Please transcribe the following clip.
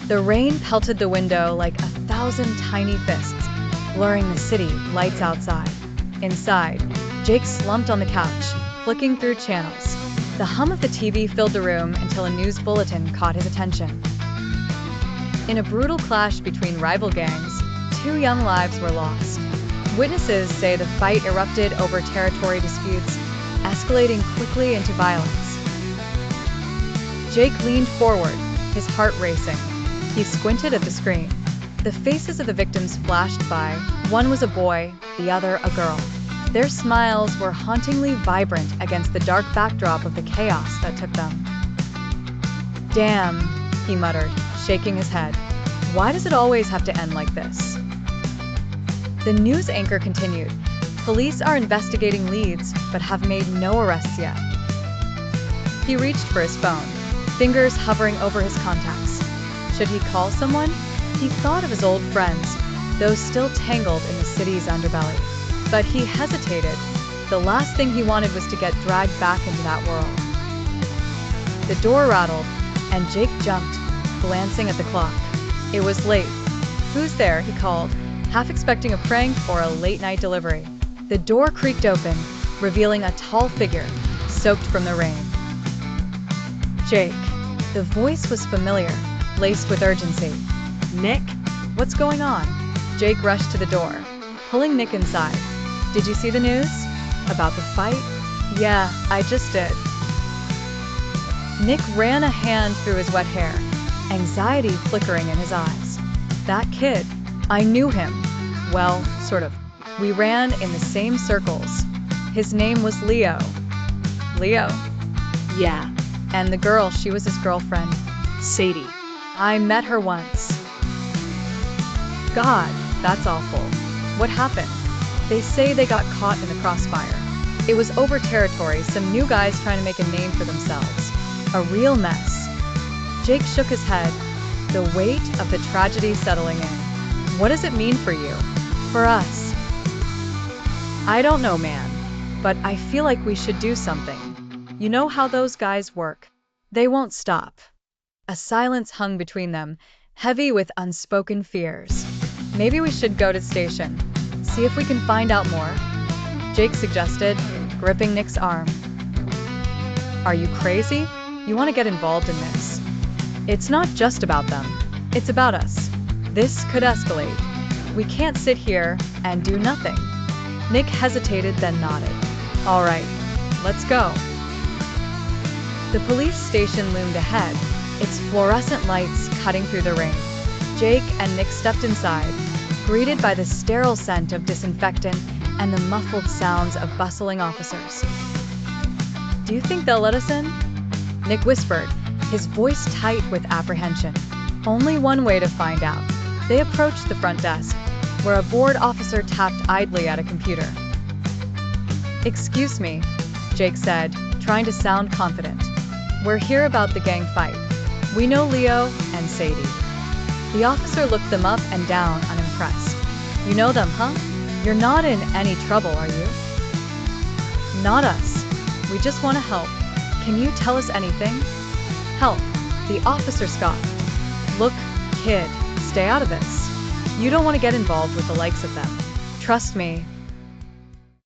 The rain pelted the window like 1,000 tiny fists, blurring the city lights outside. Inside, Jake slumped on the couch, flicking through channels. The hum of the TV filled the room until a news bulletin caught his attention. In a brutal clash between rival gangs, 2 young lives were lost. Witnesses say the fight erupted over territory disputes, escalating quickly into violence. Jake leaned forward, his heart racing. He squinted at the screen. The faces of the victims flashed by. One was a boy, the other a girl. Their smiles were hauntingly vibrant against the dark backdrop of the chaos that took them. "Damn," he muttered, shaking his head. "Why does it always have to end like this?" The news anchor continued. Police are investigating leads, but have made no arrests yet. He reached for his phone, fingers hovering over his contacts. Should he call someone? He thought of his old friends, those still tangled in the city's underbelly. But he hesitated. The last thing he wanted was to get dragged back into that world. The door rattled, and Jake jumped, glancing at the clock. It was late. "Who's there?" he called, half expecting a prank or a late-night delivery. The door creaked open, revealing a tall figure, soaked from the rain. Jake. The voice was familiar, laced with urgency. "Nick? What's going on?" Jake rushed to the door, pulling Nick inside. "Did you see the news? About the fight?" "Yeah, I just did." Nick ran a hand through his wet hair, anxiety flickering in his eyes. "That kid, I knew him. Well, sort of. We ran in the same circles. His name was Leo." "Leo?" "Yeah." "And the girl, she was his girlfriend." "Sadie." "I met her once." "God, that's awful. What happened?" "They say they got caught in the crossfire. It was over territory, some new guys trying to make a name for themselves. A real mess." Jake shook his head, the weight of the tragedy settling in. "What does it mean for you? For us?" "I don't know, man. But I feel like we should do something. You know how those guys work. They won't stop." A silence hung between them, heavy with unspoken fears. "Maybe we should go to the station. See if we can find out more," Jake suggested, gripping Nick's arm. "Are you crazy? You want to get involved in this? It's not just about them. It's about us. This could escalate. We can't sit here and do nothing." Nick hesitated, then nodded. "All right, let's go." The police station loomed ahead, its fluorescent lights cutting through the rain. Jake and Nick stepped inside, greeted by the sterile scent of disinfectant and the muffled sounds of bustling officers. "Do you think they'll let us in?" Nick whispered, his voice tight with apprehension. Only one way to find out. They approached the front desk, where a bored officer tapped idly at a computer. "Excuse me," Jake said, trying to sound confident. "We're here about the gang fight. We know Leo and Sadie." The officer looked them up and down, unimpressed. "You know them, huh? You're not in any trouble, are you?" "Not us. We just want to help. Can you tell us anything?" "Help," the officer scoffed. "Look, kid, stay out of this. You don't want to get involved with the likes of them. Trust me,